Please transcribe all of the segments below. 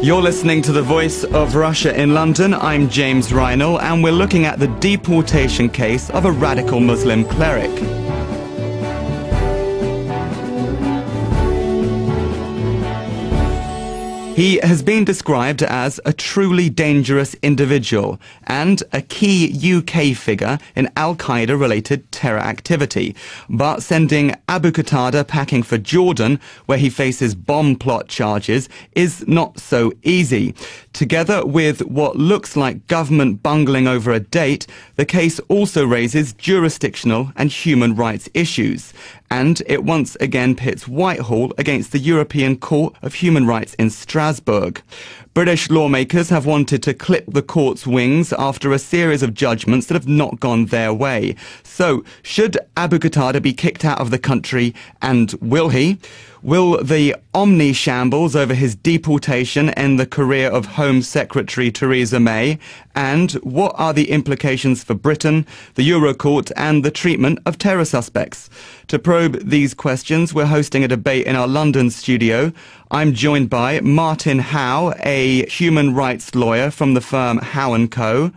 You're listening to The Voice of Russia in London. I'm James Reinl, and we're looking at the deportation case of a radical Muslim cleric. He has been described as a truly dangerous individual and a key UK figure in Al-Qaeda-related terror activity. But sending Abu Qatada packing for Jordan, where he faces bomb plot charges, is not so easy. Together with what looks like government bungling over a date, the case also raises jurisdictional and human rights issues. And it once again pits Whitehall against the European Court of Human Rights in Strasbourg. British lawmakers have wanted to clip the court's wings after a series of judgments that have not gone their way. So, should Abu Qatada be kicked out of the country, and will he? Will the omni-shambles over his deportation end the career of Home Secretary Theresa May? And what are the implications for Britain, the Eurocourt and the treatment of terror suspects? To probe these questions, we're hosting a debate in our London studio. I'm joined by Martin Howe, a human rights lawyer from the firm Howe and Co,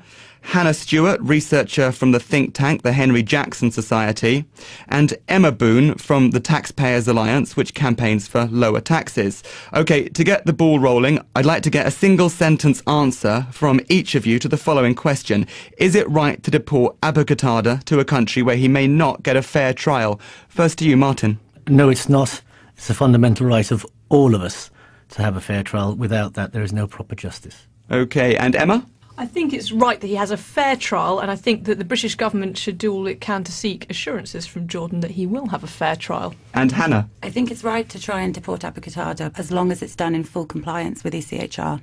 Hannah Stuart, researcher from the think tank, the Henry Jackson Society, and Emma Boon from the Taxpayers Alliance, which campaigns for lower taxes. Okay, to get the ball rolling, I'd like to get a single sentence answer from each of you to the following question. Is it right to deport Abu Qatada to a country where he may not get a fair trial? First to you, Martin. No, it's not. It's a fundamental right of all of us to have a fair trial. Without that, there is no proper justice. Okay, and Emma? I think it's right that he has a fair trial, and I think that the British government should do all it can to seek assurances from Jordan that he will have a fair trial. And Hannah? I think it's right to try and deport Abu Qatada as long as it's done in full compliance with ECHR.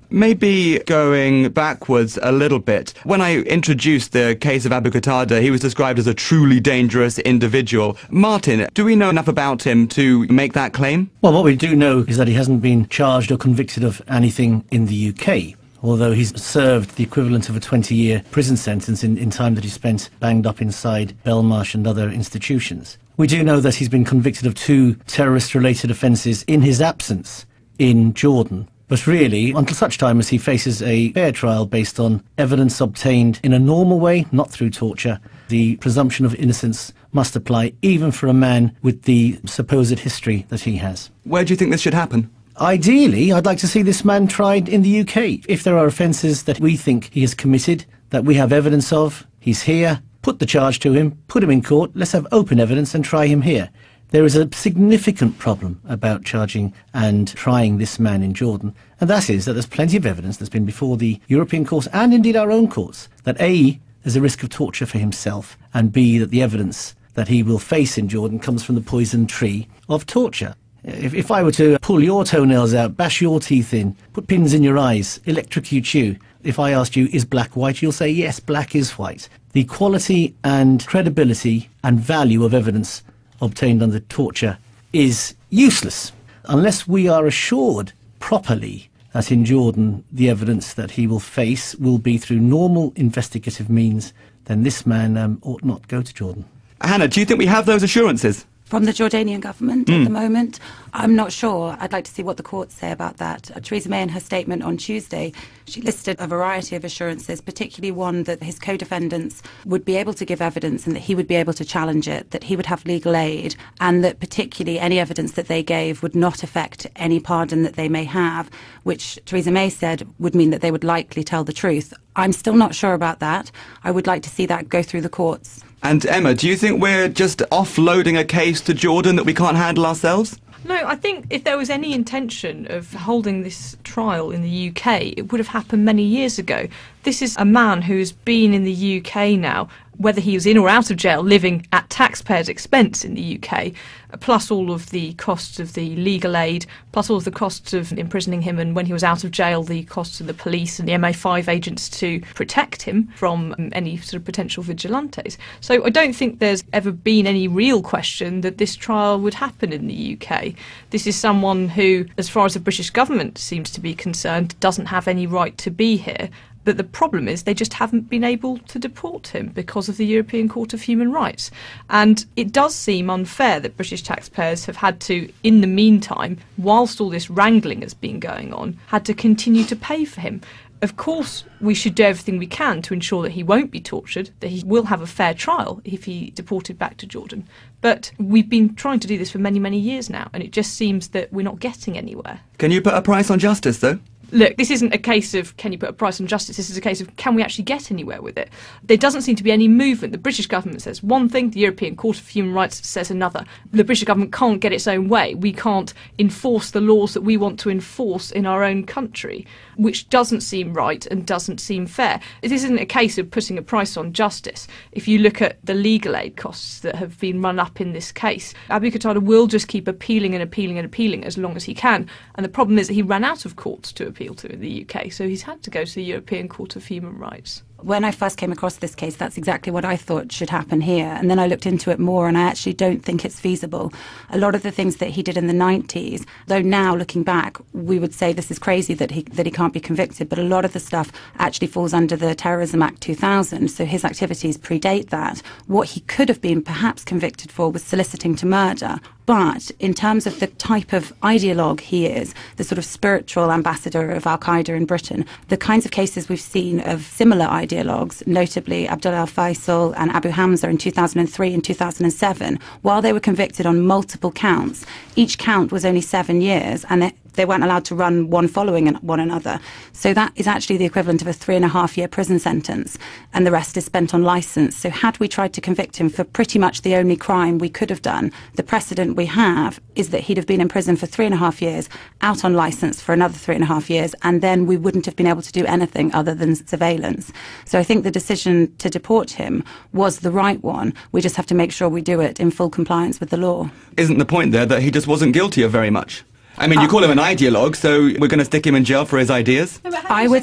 Maybe going backwards a little bit. When I introduced the case of Abu Qatada, he was described as a truly dangerous individual. Martin, do we know enough about him to make that claim? Well, what we do know is that he hasn't been charged or convicted of anything in the UK, although he's served the equivalent of a 20-year prison sentence in time that he spent banged up inside Belmarsh and other institutions. We do know that he's been convicted of 2 terrorist-related offences in his absence in Jordan. But really, until such time as he faces a fair trial based on evidence obtained in a normal way, not through torture, the presumption of innocence must apply even for a man with the supposed history that he has. Where do you think this should happen? Ideally, I'd like to see this man tried in the UK. If there are offences that we think he has committed, that we have evidence of, he's here, put the charge to him, put him in court, let's have open evidence and try him here. There is a significant problem about charging and trying this man in Jordan, and that is that there's plenty of evidence that's been before the European courts and indeed our own courts that A, there's a risk of torture for himself, and B, that the evidence that he will face in Jordan comes from the poison tree of torture. If I were to pull your toenails out, bash your teeth in, put pins in your eyes, electrocute you, if I asked you, is black white, you'll say, yes, black is white. The quality and credibility and value of evidence obtained under torture is useless unless we are assured properly that in Jordan the evidence that he will face will be through normal investigative means. Then this man ought not go to Jordan. Hannah, do you think we have those assurances? From the Jordanian government at the moment, I'm not sure. I'd like to see what the courts say about that. Theresa May, in her statement on Tuesday, she listed a variety of assurances, particularly one that his co-defendants would be able to give evidence and that he would be able to challenge it, that he would have legal aid, and that particularly any evidence that they gave would not affect any pardon that they may have, which Theresa May said would mean that they would likely tell the truth. I'm still not sure about that. I would like to see that go through the courts. And Emma, do you think we're just offloading a case to Jordan that we can't handle ourselves? No, I think if there was any intention of holding this trial in the UK, it would have happened many years ago. This is a man who's been in the UK now, whether he was in or out of jail, living at taxpayers' expense in the UK, plus all of the costs of the legal aid, plus all of the costs of imprisoning him, and when he was out of jail, the costs of the police and the MI5 agents to protect him from any sort of potential vigilantes. So I don't think there's ever been any real question that this trial would happen in the UK. This is someone who, as far as the British government seems to be concerned, doesn't have any right to be here. But the problem is they just haven't been able to deport him because of the European Court of Human Rights. And it does seem unfair that British taxpayers have had to, in the meantime, whilst all this wrangling has been going on, had to continue to pay for him. Of course, we should do everything we can to ensure that he won't be tortured, that he will have a fair trial if he's deported back to Jordan. But we've been trying to do this for many, many years now, and it just seems that we're not getting anywhere. Can you put a price on justice, though? Look, this isn't a case of can you put a price on justice, this is a case of can we actually get anywhere with it. There doesn't seem to be any movement. The British government says one thing, the European Court of Human Rights says another. The British government can't get its own way. We can't enforce the laws that we want to enforce in our own country, which doesn't seem right and doesn't seem fair. This isn't a case of putting a price on justice. If you look at the legal aid costs that have been run up in this case, Abu Qatada will just keep appealing and appealing and appealing as long as he can. And the problem is that he ran out of courts to appeal to in the UK, so he's had to go to the European Court of Human Rights. When I first came across this case, that's exactly what I thought should happen here. And then I looked into it more, and I actually don't think it's feasible. A lot of the things that he did in the 90s, though now looking back, we would say this is crazy that he can't be convicted, but a lot of the stuff actually falls under the Terrorism Act 2000, so his activities predate that. What he could have been perhaps convicted for was soliciting to murder. But in terms of the type of ideologue he is, the sort of spiritual ambassador of Al Qaeda in Britain, the kinds of cases we've seen of similar ideologues, notably Abdullah al-Faisal and Abu Hamza in 2003 and 2007, while they were convicted on multiple counts, each count was only 7 years, and they weren't allowed to run one following one another. So that is actually the equivalent of a 3.5-year prison sentence, and the rest is spent on licence. So had we tried to convict him for pretty much the only crime we could have done, the precedent we have is that he'd have been in prison for 3.5 years, out on licence for another 3.5 years, and then we wouldn't have been able to do anything other than surveillance. So I think the decision to deport him was the right one. We just have to make sure we do it in full compliance with the law. Isn't the point there that he just wasn't guilty of very much? I mean, you call him an ideologue, so we're going to stick him in jail for his ideas? I would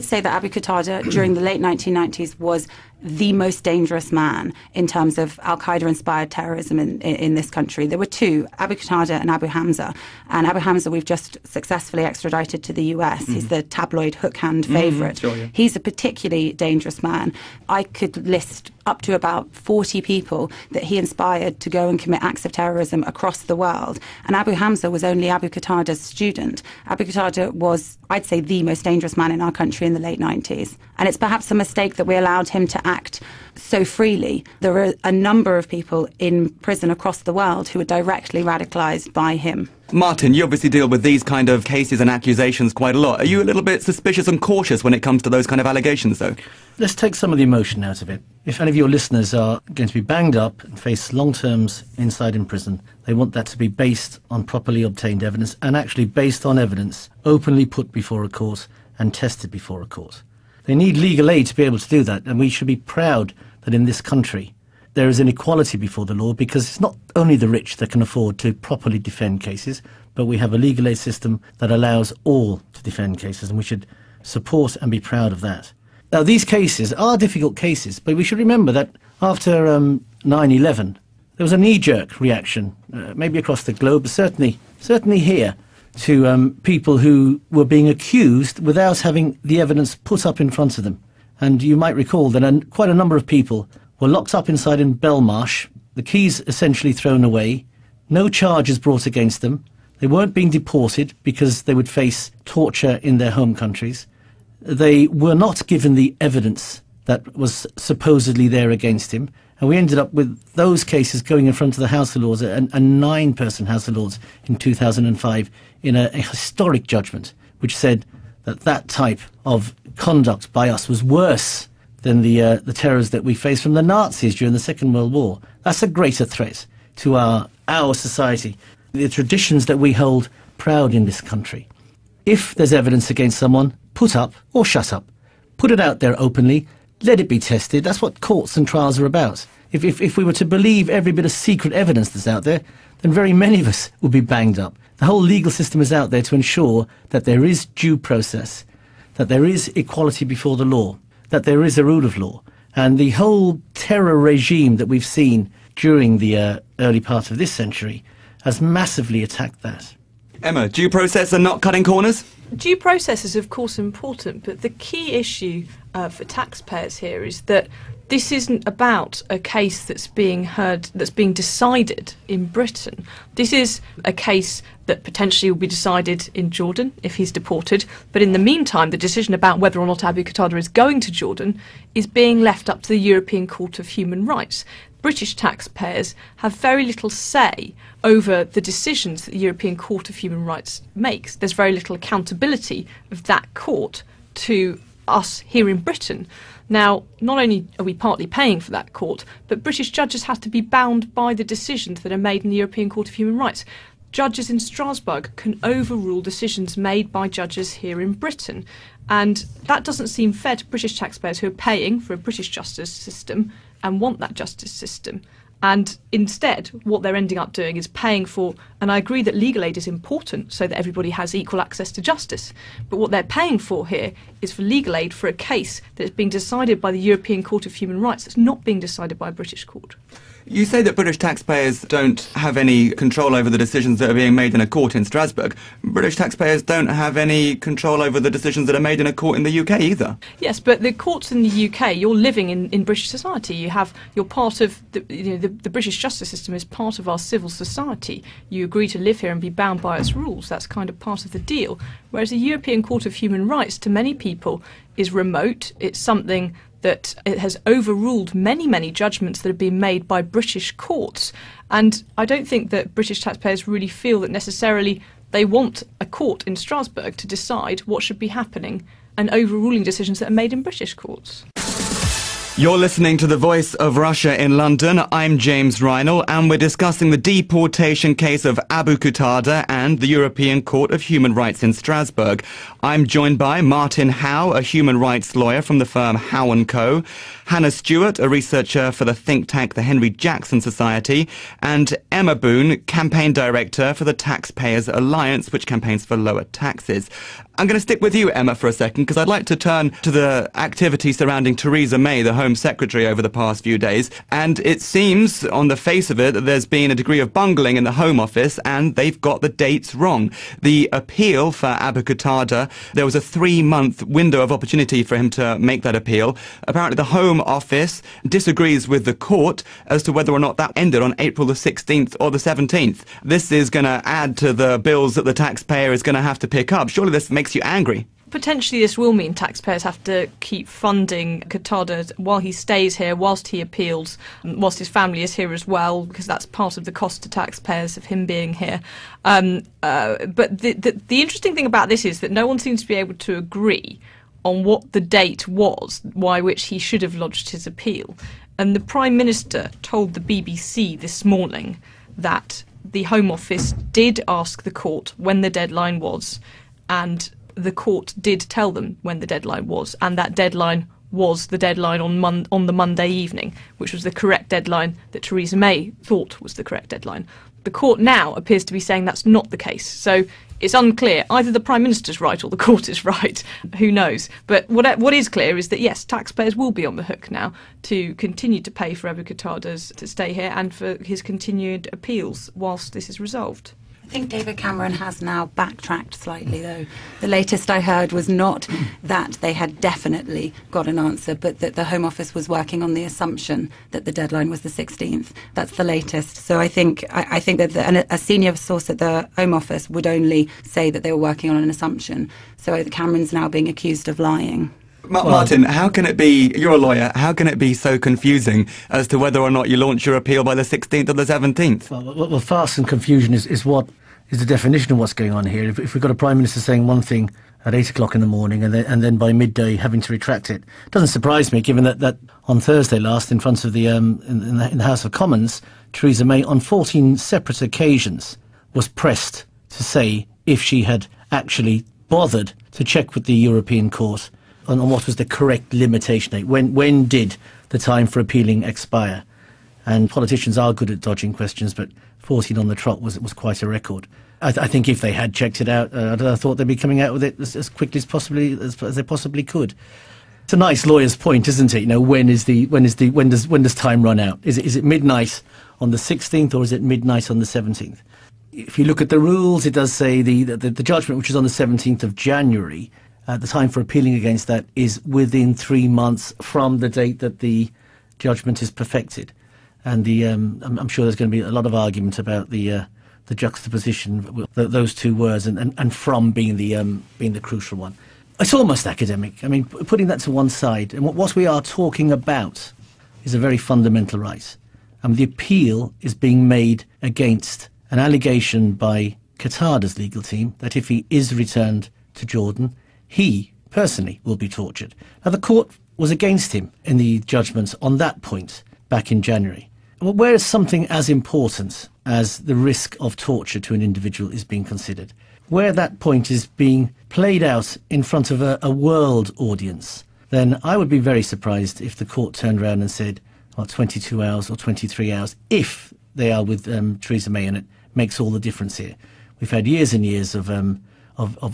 say that Abu Qatada during the late 1990s was the most dangerous man in terms of al-Qaeda-inspired terrorism in this country. There were two, Abu Qatada and Abu Hamza. And Abu Hamza we've just successfully extradited to the US. He's the tabloid hook-hand favourite. Sure, yeah. He's a particularly dangerous man. I could list up to about 40 people that he inspired to go and commit acts of terrorism across the world. And Abu Hamza was only Abu Qatada's student. Abu Qatada was, I'd say, the most dangerous man in our country in the late 90s. And it's perhaps a mistake that we allowed him to act so freely. There are a number of people in prison across the world who were directly radicalised by him. Martin, you obviously deal with these kind of cases and accusations quite a lot. Are you a little bit suspicious and cautious when it comes to those kind of allegations, though? Let's take some of the emotion out of it. If any of your listeners are going to be banged up and face long terms inside in prison, they want that to be based on properly obtained evidence and actually based on evidence openly put before a court and tested before a court. They need legal aid to be able to do that, and we should be proud that in this country there is an equality before the law, because it's not only the rich that can afford to properly defend cases, but we have a legal aid system that allows all to defend cases, and we should support and be proud of that. Now, these cases are difficult cases, but we should remember that after 9/11, there was a knee-jerk reaction, maybe across the globe, but certainly here, to people who were being accused without having the evidence put up in front of them. And you might recall that quite a number of people were locked up inside in Belmarsh, the keys essentially thrown away, no charges brought against them. They weren't being deported because they would face torture in their home countries. They were not given the evidence that was supposedly there against him. And we ended up with those cases going in front of the House of Lords, a 9-person House of Lords in 2005, in a historic judgment, which said that that type of conduct by us was worse than the terrors that we faced from the Nazis during the Second World War. That's a greater threat to our society, the traditions that we hold proud in this country. If there's evidence against someone, put up or shut up. Put it out there openly. Let it be tested. That's what courts and trials are about. If we were to believe every bit of secret evidence that's out there, then very many of us would be banged up. The whole legal system is out there to ensure that there is due process, that there is equality before the law, that there is a rule of law. And the whole terror regime that we've seen during the early part of this century has massively attacked that. Emma, due process and not cutting corners? Due process is of course important, but the key issue for taxpayers here is that this isn't about a case that's being decided in Britain. This is a case that potentially will be decided in Jordan if he's deported, but in the meantime the decision about whether or not Abu Qatada is going to Jordan is being left up to the European Court of Human Rights. British taxpayers have very little say over the decisions that the European Court of Human Rights makes. There's very little accountability of that court to us here in Britain. Now, not only are we partly paying for that court, but British judges have to be bound by the decisions that are made in the European Court of Human Rights. Judges in Strasbourg can overrule decisions made by judges here in Britain. And that doesn't seem fair to British taxpayers who are paying for a British justice system and want that justice system. And instead, what they're ending up doing is paying for, and I agree that legal aid is important so that everybody has equal access to justice, but what they're paying for here is for legal aid for a case that is being decided by the European Court of Human Rights that's not being decided by a British court. You say that British taxpayers don't have any control over the decisions that are being made in a court in Strasbourg. British taxpayers don't have any control over the decisions that are made in a court in the UK either. Yes, but the courts in the UK, you're living in British society. You're part of the British justice system is part of our civil society. You agree to live here and be bound by its rules. That's kind of part of the deal. Whereas the European Court of Human Rights, to many people, is remote. It's something that it has overruled many, many judgments that have been made by British courts. And I don't think that British taxpayers really feel that necessarily they want a court in Strasbourg to decide what should be happening and overruling decisions that are made in British courts. You're listening to The Voice of Russia in London. I'm James Reinl, and we're discussing the deportation case of Abu Qatada and the European Court of Human Rights in Strasbourg. I'm joined by Martin Howe, a human rights lawyer from the firm Howe and Co, Hannah Stuart, a researcher for the think tank the Henry Jackson Society, and Emma Boon, campaign director for the Taxpayers Alliance, which campaigns for lower taxes. I'm going to stick with you, Emma, for a second, because I'd like to turn to the activity surrounding Theresa May, the Home Secretary, over the past few days. And it seems, on the face of it, that there's been a degree of bungling in the Home Office, and they've got the dates wrong. The appeal for Abu Qatada, there was a 3-month window of opportunity for him to make that appeal. Apparently, the Home Office disagrees with the court as to whether or not that ended on April the 16th or the 17th. This is going to add to the bills that the taxpayer is going to have to pick up. Surely this makes you angry. Potentially this will mean taxpayers have to keep funding Qatada while he stays here, whilst he appeals, whilst his family is here as well, because that's part of the cost to taxpayers of him being here. But the interesting thing about this is that no one seems to be able to agree on what the date was by which he should have lodged his appeal. And the Prime Minister told the BBC this morning that the Home Office did ask the court when the deadline was, and the court did tell them when the deadline was, and that deadline was the deadline on the Monday evening, which was the correct deadline that Theresa May thought was the correct deadline. The court now appears to be saying that's not the case. So it's unclear. Either the Prime Minister's right or the court is right. Who knows? But what is clear is that, yes, taxpayers will be on the hook now to continue to pay for Abu Qatada's to stay here and for his continued appeals whilst this is resolved. I think David Cameron has now backtracked slightly, though. The latest I heard was not that they had definitely got an answer, but that the Home Office was working on the assumption that the deadline was the 16th. That's the latest. So I think that a senior source at the Home Office would only say that they were working on an assumption. So Cameron's now being accused of lying. Martin, how can it be, you're a lawyer, how can it be so confusing as to whether or not you launch your appeal by the 16th or the 17th? Well, farce and confusion is what is the definition of what's going on here. If we've got a Prime Minister saying one thing at 8 o'clock in the morning and then by midday having to retract it, doesn't surprise me, given that on Thursday last in front of the in the House of Commons, Theresa May on 14 separate occasions was pressed to say if she had actually bothered to check with the European Court on what was the correct limitation date. When did the time for appealing expire? And politicians are good at dodging questions, but 14 on the trot was quite a record. I think if they had checked it out, I thought they'd be coming out with it as quickly as they possibly could. It's a nice lawyer's point, isn't it? You know, when does time run out? Is it midnight on the 16th or is it midnight on the 17th? If you look at the rules, it does say the judgment, which is on the 17th of January, the time for appealing against that is within 3 months from the date that the judgment is perfected. And I'm sure there's going to be a lot of argument about the juxtaposition, those two words, and from being the crucial one. It's almost academic. I mean, putting that to one side, and what we are talking about is a very fundamental right. The appeal is being made against an allegation by Qatada's legal team that if he is returned to Jordan, he personally will be tortured. Now, the court was against him in the judgment on that point back in January. Where is something as important as the risk of torture to an individual is being considered? Where that point is being played out in front of a world audience, then I would be very surprised if the court turned around and said, 22 hours or 23 hours, if they are with Theresa May, and it makes all the difference here. We've had years and years of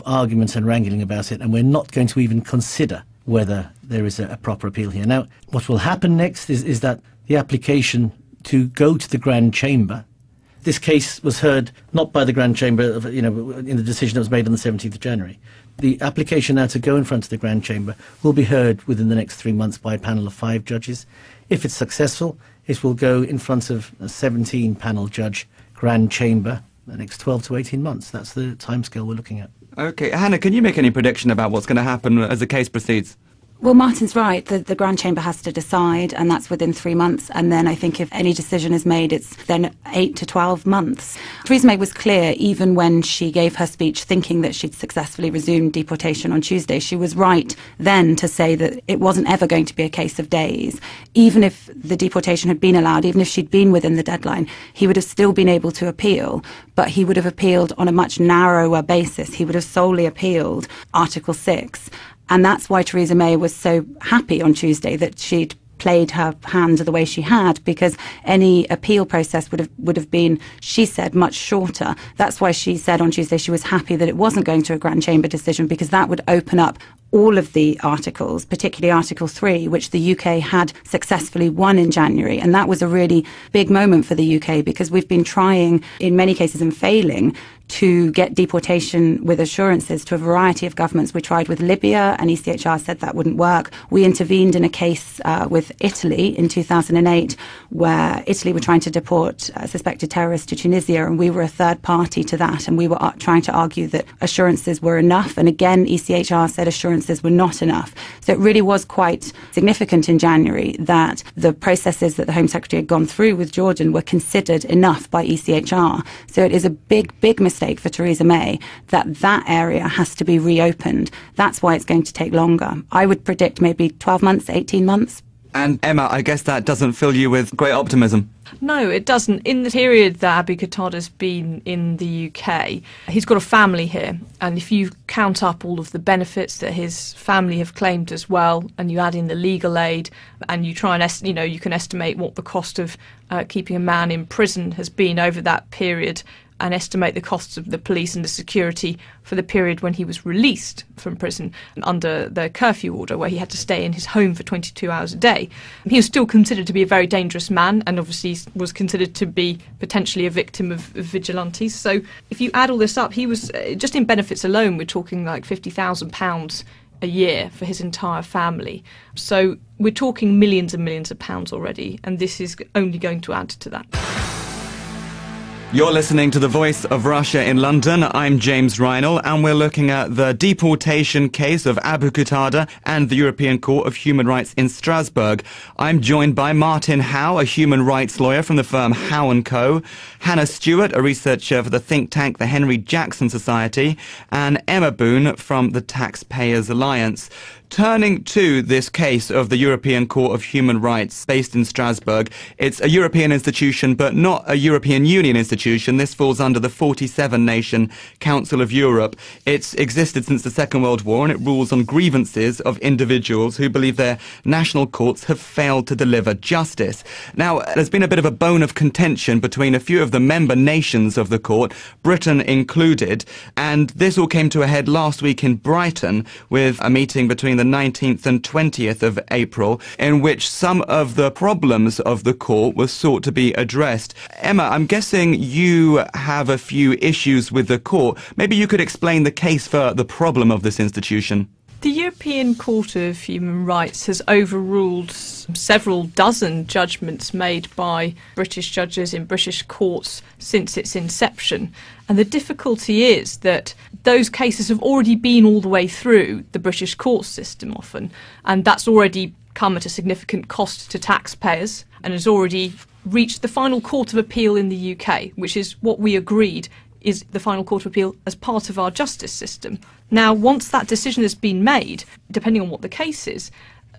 arguments and wrangling about it, and we're not going to even consider whether there is a proper appeal here. Now, what will happen next is that the application to go to the Grand Chamber, this case was heard not by the Grand Chamber, in the decision that was made on the 17th of January. The application now to go in front of the Grand Chamber will be heard within the next 3 months by a panel of 5 judges. If it's successful, it will go in front of a 17-panel judge Grand Chamber the next 12 to 18 months. That's the timescale we're looking at. OK. Hannah, can you make any prediction about what's going to happen as the case proceeds? Well, Martin's right. The Grand Chamber has to decide, and that's within 3 months. And then I think if any decision is made, it's then 8 to 12 months. Theresa May was clear, even when she gave her speech thinking that she'd successfully resumed deportation on Tuesday. She was right then to say that it wasn't ever going to be a case of days. Even if the deportation had been allowed, even if she'd been within the deadline, he would have still been able to appeal. But he would have appealed on a much narrower basis. He would have solely appealed Article 6. And that's why Theresa May was so happy on Tuesday that she'd played her hand the way she had, because any appeal process would have been, she said, much shorter. That's why she said on Tuesday she was happy that it wasn't going to a Grand Chamber decision, because that would open up all of the articles, particularly Article 3, which the UK had successfully won in January. And that was a really big moment for the UK, because we've been trying, in many cases and failing, to get deportation with assurances to a variety of governments. We tried with Libya, and ECHR said that wouldn't work. We intervened in a case with Italy in 2008, where Italy were trying to deport suspected terrorists to Tunisia, and we were a third party to that, and we were trying to argue that assurances were enough. And again, ECHR said assurances were not enough. So it really was quite significant in January that the processes that the Home Secretary had gone through with Jordan were considered enough by ECHR. So it is a big mistake for Theresa May that area has to be reopened. That's why it's going to take longer. I would predict maybe 12 months, 18 months. And Emma, I guess that doesn't fill you with great optimism. No, it doesn't. In the period that Abu Qatada's been in the UK, he's got a family here. And if you count up all of the benefits that his family have claimed as well, and you add in the legal aid, and you try and, you can estimate what the cost of keeping a man in prison has been over that period, and estimate the costs of the police and the security for the period when he was released from prison under the curfew order, where he had to stay in his home for 22 hours a day. He was still considered to be a very dangerous man, and obviously was considered to be potentially a victim of vigilantes. So if you add all this up, he was, just in benefits alone, we're talking like £50,000 a year for his entire family. So we're talking millions and millions of pounds already, and this is only going to add to that. You're listening to The Voice of Russia in London. I'm James Reinl, and we're looking at the deportation case of Abu Qatada and the European Court of Human Rights in Strasbourg. I'm joined by Martin Howe, a human rights lawyer from the firm Howe and Co, Hannah Stuart, a researcher for the think tank the Henry Jackson Society, and Emma Boon from the Taxpayers Alliance. Turning to this case of the European Court of Human Rights based in Strasbourg, it's a European institution but not a European Union institution. This falls under the 47-nation Council of Europe. It's existed since the Second World War, and it rules on grievances of individuals who believe their national courts have failed to deliver justice. Now, there's been a bit of a bone of contention between a few of the member nations of the court, Britain included, and this all came to a head last week in Brighton with a meeting between the 19th and 20th of April, in which some of the problems of the court were sought to be addressed. Emma, I'm guessing you have a few issues with the court. Maybe you could explain the case for the problem of this institution. The European Court of Human Rights has overruled several dozen judgments made by British judges in British courts since its inception. And the difficulty is that those cases have already been all the way through the British court system often, and that's already come at a significant cost to taxpayers and has already reached the final court of appeal in the UK, which is what we agreed is the final court of appeal as part of our justice system. Now, once that decision has been made, depending on what the case is,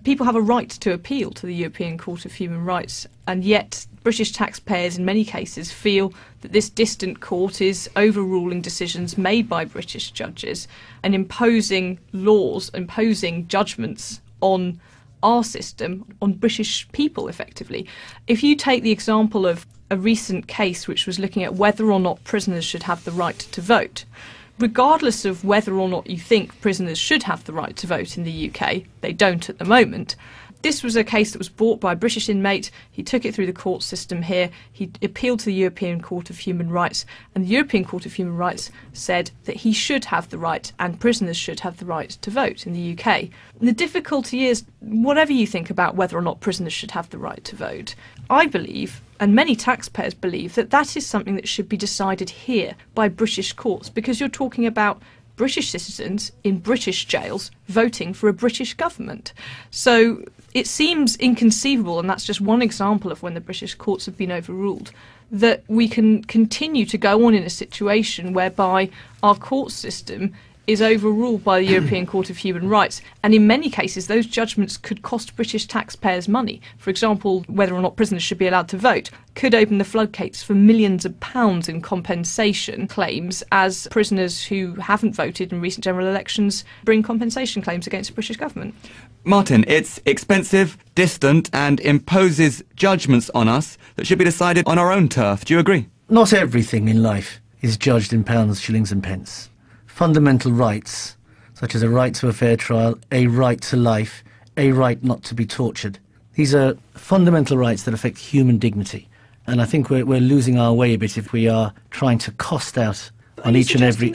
people have a right to appeal to the European Court of Human Rights, and yet British taxpayers in many cases feel that this distant court is overruling decisions made by British judges and imposing laws, imposing judgments on our system, on British people effectively. If you take the example of a recent case which was looking at whether or not prisoners should have the right to vote, regardless of whether or not you think prisoners should have the right to vote in the UK, they don't at the moment. This was a case that was brought by a British inmate. He took it through the court system here. He appealed to the European Court of Human Rights, and the European Court of Human Rights said that he should have the right and prisoners should have the right to vote in the UK. And the difficulty is, whatever you think about whether or not prisoners should have the right to vote, I believe, and many taxpayers believe, that that is something that should be decided here by British courts, because you're talking about British citizens in British jails voting for a British government. So it seems inconceivable, and that's just one example of when the British courts have been overruled, that we can continue to go on in a situation whereby our court system is overruled by the European Court of Human Rights, and in many cases those judgments could cost British taxpayers money. For example, whether or not prisoners should be allowed to vote could open the floodgates for millions of pounds in compensation claims, as prisoners who haven't voted in recent general elections bring compensation claims against the British government. Martin, it's expensive, distant, and imposes judgments on us that should be decided on our own turf. Do you agree? Not everything in life is judged in pounds, shillings and pence. Fundamental rights, such as a right to a fair trial, a right to life, a right not to be tortured. These are fundamental rights that affect human dignity. And I think we're losing our way a bit if we are trying to cost out on each and every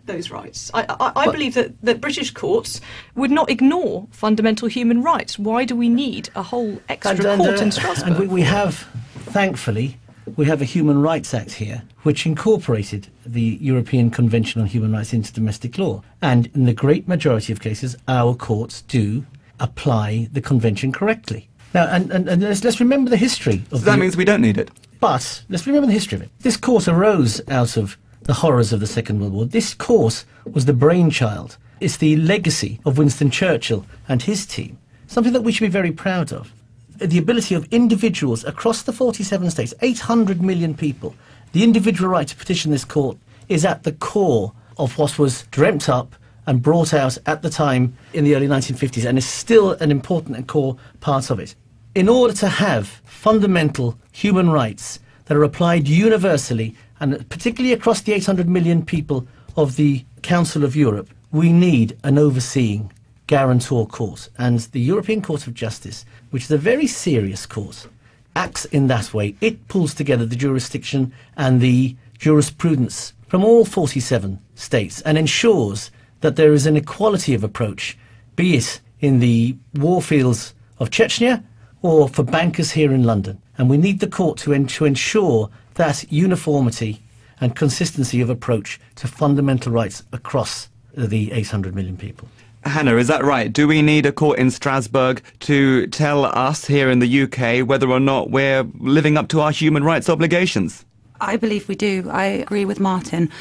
those rights. I believe that British courts would not ignore fundamental human rights. Why do we need a whole extra court in Strasbourg? And we have, thankfully, we have a Human Rights Act here, which incorporated the European Convention on Human Rights into domestic law. And in the great majority of cases, our courts do apply the convention correctly. Now, and let's remember the history of that means we don't need it. But let's remember the history of it. This court arose out of the horrors of the Second World War. This court was the brainchild. It's the legacy of Winston Churchill and his team, something that we should be very proud of. The ability of individuals across the 47 states, 800 million people, the individual right to petition this court is at the core of what was dreamt up and brought out at the time in the early 1950s, and is still an important and core part of it. In order to have fundamental human rights that are applied universally, and particularly across the 800 million people of the Council of Europe, we need an overseeing guarantor court. And the European Court of Justice, which is a very serious court, acts in that way. It pulls together the jurisdiction and the jurisprudence from all 47 states and ensures that there is an equality of approach, be it in the war fields of Chechnya or for bankers here in London. And we need the court to ensure that uniformity and consistency of approach to fundamental rights across the 800 million people. Hannah, is that right? Do we need a court in Strasbourg to tell us here in the UK whether or not we're living up to our human rights obligations? I believe we do. I agree with Martin.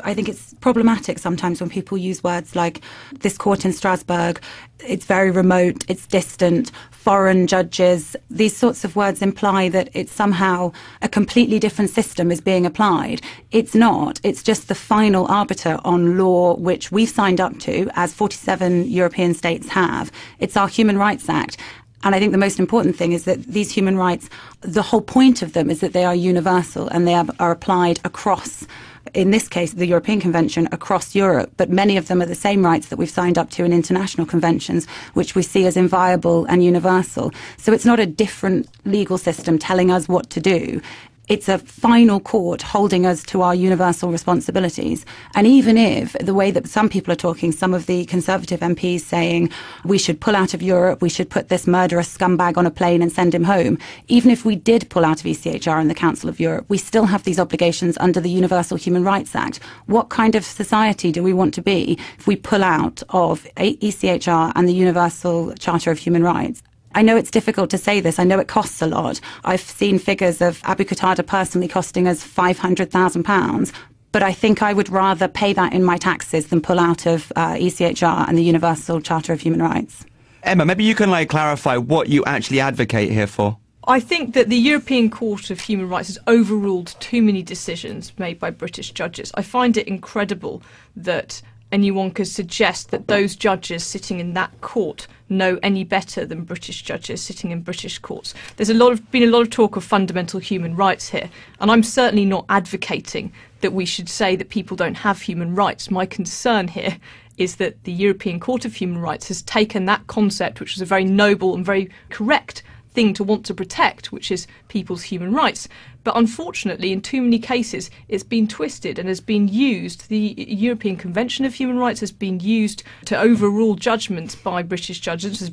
I think it's problematic sometimes when people use words like this court in Strasbourg. It's very remote, it's distant, foreign judges. These sorts of words imply that it's somehow a completely different system is being applied. It's not. It's just the final arbiter on law which we've signed up to, as 47 European states have. It's our Human Rights Act. And I think the most important thing is that these human rights, the whole point of them is that they are universal and they are applied across in this case, the European Convention across Europe, but many of them are the same rights that we've signed up to in international conventions, which we see as inviolable and universal. So it's not a different legal system telling us what to do. It's a final court holding us to our universal responsibilities. And even if the way that some people are talking, some of the Conservative MPs saying we should pull out of Europe, we should put this murderous scumbag on a plane and send him home, even if we did pull out of ECHR and the Council of Europe, we still have these obligations under the Universal Human Rights Act. What kind of society do we want to be if we pull out of ECHR and the Universal Charter of Human Rights? I know it's difficult to say this. I know it costs a lot. I've seen figures of Abu Qatada personally costing us £500,000. But I think I would rather pay that in my taxes than pull out of ECHR and the Universal Charter of Human Rights. Emma, maybe you can clarify what you actually advocate here for. I think that the European Court of Human Rights has overruled too many decisions made by British judges. I find it incredible that anyone could suggest that those judges sitting in that court know any better than British judges sitting in British courts. There's been a lot of talk of fundamental human rights here, and I'm certainly not advocating that we should say that people don't have human rights. My concern here is that the European Court of Human Rights has taken that concept, which is a very noble and very correct thing to want to protect, which is people's human rights. But unfortunately, in too many cases, it's been twisted and has been used. The European Convention of Human Rights has been used to overrule judgments by British judges, has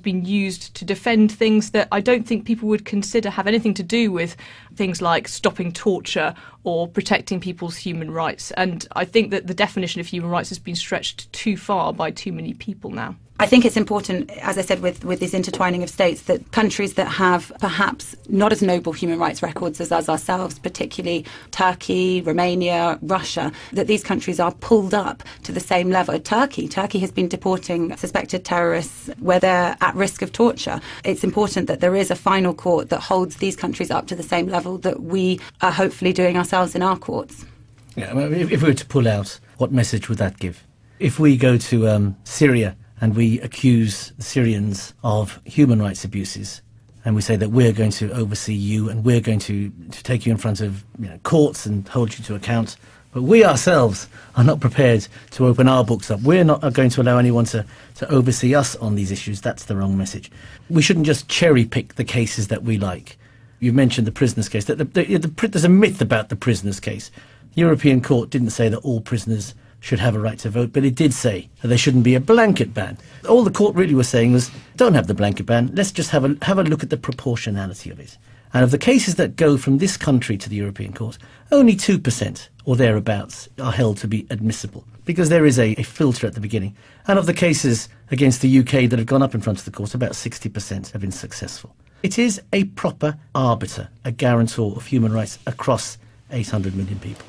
been used to defend things that I don't think people would consider have anything to do with things like stopping torture or protecting people's human rights. And I think that the definition of human rights has been stretched too far by too many people now. I think it's important, as I said, with this intertwining of states, that countries that have perhaps not as noble human rights records as us ourselves, particularly Turkey, Romania, Russia, that these countries are pulled up to the same level. Turkey has been deporting suspected terrorists where they're at risk of torture. It's important that there is a final court that holds these countries up to the same level that we are hopefully doing ourselves in our courts. Yeah, if we were to pull out, what message would that give? If we go to Syria and we accuse the Syrians of human rights abuses, and we say that we're going to oversee you and we're going to take you in front of courts and hold you to account, but we ourselves are not prepared to open our books up. We're not going to allow anyone to oversee us on these issues. That's the wrong message. We shouldn't just cherry-pick the cases that we like. You mentioned the prisoners case. There's a myth about the prisoners case. The European Court didn't say that all prisoners should have a right to vote, but it did say that there shouldn't be a blanket ban. All the court really was saying was, don't have the blanket ban, let's just have a look at the proportionality of it. And of the cases that go from this country to the European Court, only 2% or thereabouts are held to be admissible, because there is a filter at the beginning. And of the cases against the UK that have gone up in front of the court, about 60% have been successful. It is a proper arbiter, a guarantor of human rights across 800 million people.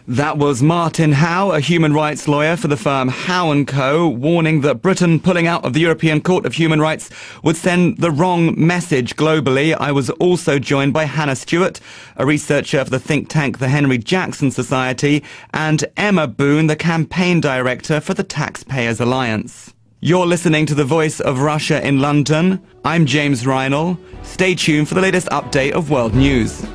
That was Martin Howe, a human rights lawyer for the firm Howe and Co, warning that Britain pulling out of the European Court of Human Rights would send the wrong message globally. I was also joined by Hannah Stuart, a researcher for the think tank the Henry Jackson Society, and Emma Boon, the campaign director for the Taxpayers Alliance. You're listening to The Voice of Russia in London. I'm James Reinl. Stay tuned for the latest update of world news.